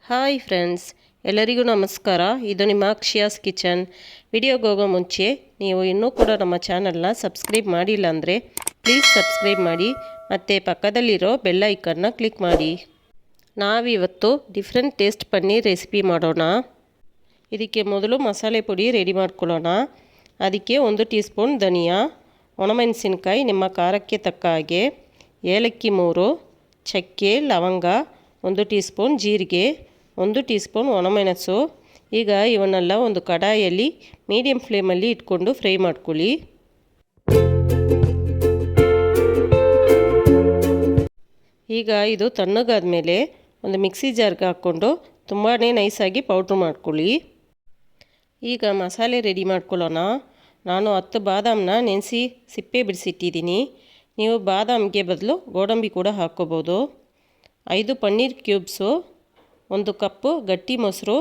Hi friends, ಎಲ್ಲರಿಗೂ ನಮಸ್ಕಾರ. ಇದು ನಿಮ್ಮ ಅಕ್ಷಯಾಸ್ ಕಿಚನ್. ವಿಡಿಯೋಗೆ ಹೋಗೋ ಮುಂಚೆ ನೀವು ಇನ್ನೂ ಕೂಡ ನಮ್ಮ ಚಾನಲ್ನ ಸಬ್ಸ್ಕ್ರೈಬ್ ಮಾಡಿಲ್ಲ ಅಂದರೆ ಪ್ಲೀಸ್ ಸಬ್ಸ್ಕ್ರೈಬ್ ಮಾಡಿ ಮತ್ತು ಪಕ್ಕದಲ್ಲಿರೋ ಬೆಲ್ ಐಕನ್ನ ಕ್ಲಿಕ್ ಮಾಡಿ. ನಾವಿವತ್ತು ಡಿಫ್ರೆಂಟ್ ಟೇಸ್ಟ್ ಪನ್ನೀರ್ ರೆಸಿಪಿ ಮಾಡೋಣ. ಇದಕ್ಕೆ ಮೊದಲು ಮಸಾಲೆ ಪುಡಿ ರೆಡಿ ಮಾಡ್ಕೊಳ್ಳೋಣ. ಅದಕ್ಕೆ 1 ಟೀ ಸ್ಪೂನ್ ಧನಿಯಾ, ಒಣಮೆಣಸಿನ್ಕಾಯಿ ನಿಮ್ಮ ಖಾರಕ್ಕೆ ತಕ್ಕ ಹಾಗೆ, ಏಲಕ್ಕಿ 3, ಚಕ್ಕೆ, ಲವಂಗ, 1 ಟೀ ಸ್ಪೂನ್ ಜೀರಿಗೆ, 1 ಟೀ ಸ್ಪೂನ್ ಒಣಮೆಣಸು. ಈಗ ಇವನ್ನೆಲ್ಲ ಒಂದು ಕಡಾಯಲ್ಲಿ ಮೀಡಿಯಮ್ ಫ್ಲೇಮಲ್ಲಿ ಇಟ್ಕೊಂಡು ಫ್ರೈ ಮಾಡ್ಕೊಳ್ಳಿ. ಈಗ ಇದು ತಣ್ಣಗಾದ ಮೇಲೆ ಒಂದು ಮಿಕ್ಸಿ ಜಾರ್ಗೆ ಹಾಕ್ಕೊಂಡು ತುಂಬಾ ನೈಸಾಗಿ ಪೌಡ್ರ್ ಮಾಡ್ಕೊಳ್ಳಿ. ಈಗ ಮಸಾಲೆ ರೆಡಿ ಮಾಡ್ಕೊಳ್ಳೋಣ. ನಾನು 10 ಬಾದಾಮನ್ನ ನೆನೆಸಿ ಸಿಪ್ಪೆ ಬಿಡಿಸಿಟ್ಟಿದ್ದೀನಿ. ನೀವು ಬಾದಾಮಿಗೆ ಬದಲು ಗೋಡಂಬಿ ಕೂಡ ಹಾಕ್ಕೋಬೋದು. 5 ಪನ್ನೀರ್ ಕ್ಯೂಬ್ಸು, 1 ಕಪ್ಪು ಗಟ್ಟಿ ಮೊಸರು,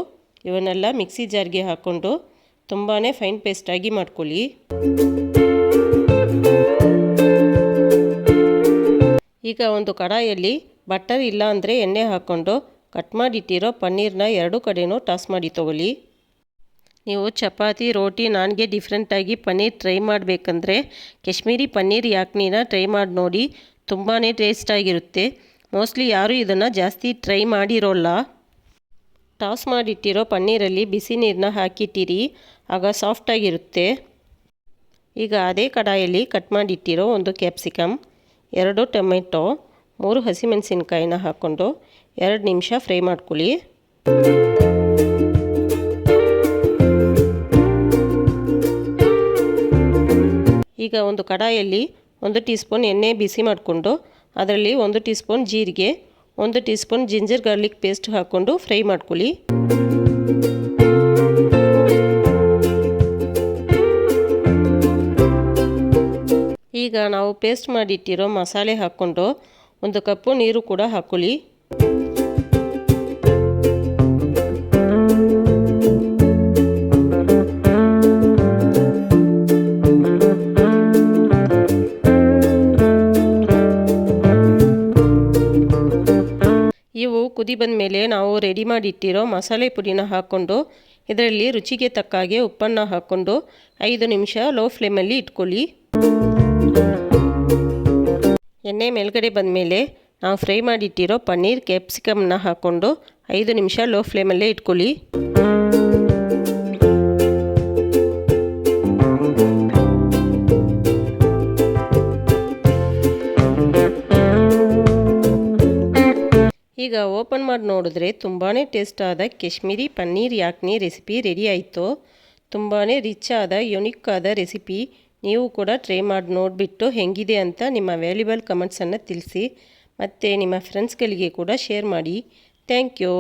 ಇವನ್ನೆಲ್ಲ ಮಿಕ್ಸಿ ಜಾರ್ಗೆ ಹಾಕ್ಕೊಂಡು ತುಂಬಾ ಫೈನ್ ಪೇಸ್ಟಾಗಿ ಮಾಡ್ಕೊಳ್ಳಿ. ಈಗ ಒಂದು ಕಡಾಯಲ್ಲಿ ಬಟರ್ ಇಲ್ಲ ಅಂದರೆ ಎಣ್ಣೆ ಹಾಕ್ಕೊಂಡು ಕಟ್ ಮಾಡಿಟ್ಟಿರೋ ಪನ್ನೀರನ್ನ 2 ಕಡೆಯೂ ಟಾಸ್ ಮಾಡಿ ತೊಗೊಳ್ಳಿ. ನೀವು ಚಪಾತಿ, ರೋಟಿ, ನಾನ್ಗೆ ಡಿಫ್ರೆಂಟಾಗಿ ಪನ್ನೀರ್ ಟ್ರೈ ಮಾಡಬೇಕಂದ್ರೆ ಕಾಶ್ಮೀರಿ ಪನ್ನೀರ್ ಯಾಕ್ನಿನ ಟ್ರೈ ಮಾಡಿ ನೋಡಿ. ತುಂಬಾ ಟೇಸ್ಟಾಗಿರುತ್ತೆ. ಮೋಸ್ಟ್ಲಿ ಯಾರೂ ಇದನ್ನು ಜಾಸ್ತಿ ಟ್ರೈ ಮಾಡಿರೋಲ್ಲ. ಟಾಸ್ ಮಾಡಿಟ್ಟಿರೋ ಪನ್ನೀರಲ್ಲಿ ಬಿಸಿ ನೀರನ್ನ ಹಾಕಿಟ್ಟಿರಿ, ಆಗ ಸಾಫ್ಟಾಗಿರುತ್ತೆ. ಈಗ ಅದೇ ಕಡಾಯಲ್ಲಿ ಕಟ್ ಮಾಡಿಟ್ಟಿರೋ 1 ಕ್ಯಾಪ್ಸಿಕಮ್, 2 ಟೊಮೆಟೊ, 3 ಹಸಿಮೆಣಸಿನ್ಕಾಯಿನ ಹಾಕ್ಕೊಂಡು 2 ನಿಮಿಷ ಫ್ರೈ ಮಾಡ್ಕೊಳ್ಳಿ. ಈಗ ಒಂದು ಕಡಾಯಲ್ಲಿ 1 ಟೀ ಸ್ಪೂನ್ ಎಣ್ಣೆ ಬಿಸಿ ಮಾಡಿಕೊಂಡು ಅದರಲ್ಲಿ 1 ಟೀ ಸ್ಪೂನ್ ಜೀರಿಗೆ, 1 tea spoon ginger garlic paste ಹಾಕ್ಕೊಂಡು ಫ್ರೈ ಮಾಡ್ಕೊಳ್ಳಿ. ಈಗ ನಾವು ಪೇಸ್ಟ್ ಮಾಡಿಟ್ಟಿರೋ ಮಸಾಲೆ ಹಾಕ್ಕೊಂಡು 1 ಕಪ್ಪು ನೀರು ಕೂಡ ಹಾಕ್ಕೊಳ್ಳಿ. ಇವು ಕುದಿ ಬಂದ ಮೇಲೆ ನಾವು ರೆಡಿ ಮಾಡಿಟ್ಟಿರೋ ಮಸಾಲೆ ಪುಡಿನ ಹಾಕ್ಕೊಂಡು ಇದರಲ್ಲಿ ರುಚಿಗೆ ತಕ್ಕ ಹಾಗೆ ಉಪ್ಪನ್ನು ಹಾಕ್ಕೊಂಡು 5 ನಿಮಿಷ ಲೋ ಫ್ಲೇಮಲ್ಲಿ ಇಟ್ಕೊಳ್ಳಿ. ಎಣ್ಣೆ ಮೇಲ್ಗಡೆ ಬಂದ ಮೇಲೆ ನಾವು ಫ್ರೈ ಮಾಡಿಟ್ಟಿರೋ ಪನ್ನೀರ್ ಕ್ಯಾಪ್ಸಿಕಮ್ನ ಹಾಕ್ಕೊಂಡು 5 ನಿಮಿಷ ಲೋ ಫ್ಲೇಮಲ್ಲೇ ಇಟ್ಕೊಳ್ಳಿ. ಈಗ ಓಪನ್ ಮಾಡಿ ನೋಡಿದ್ರೆ ತುಂಬಾ ಟೇಸ್ಟ್ ಆದ ಕಾಶ್ಮೀರಿ ಪನ್ನೀರ್ ಯಾಕ್ನಿ ರೆಸಿಪಿ ರೆಡಿ ಆಯಿತು. ತುಂಬಾ ರಿಚ್ ಆದ ಯುನಿಕ್ ಆದ ರೆಸಿಪಿ. ನೀವು ಕೂಡ ಟ್ರೈ ಮಾಡಿ ನೋಡಿಬಿಟ್ಟು ಹೆಂಗಿದೆ ಅಂತ ನಿಮ್ಮ ವ್ಯಾಲ್ಯುಬಲ್ ಕಮೆಂಟ್ಸನ್ನು ತಿಳಿಸಿ. ಮತ್ತು ನಿಮ್ಮ ಫ್ರೆಂಡ್ಸ್ಗಳಿಗೆ ಕೂಡ ಶೇರ್ ಮಾಡಿ. Thank you.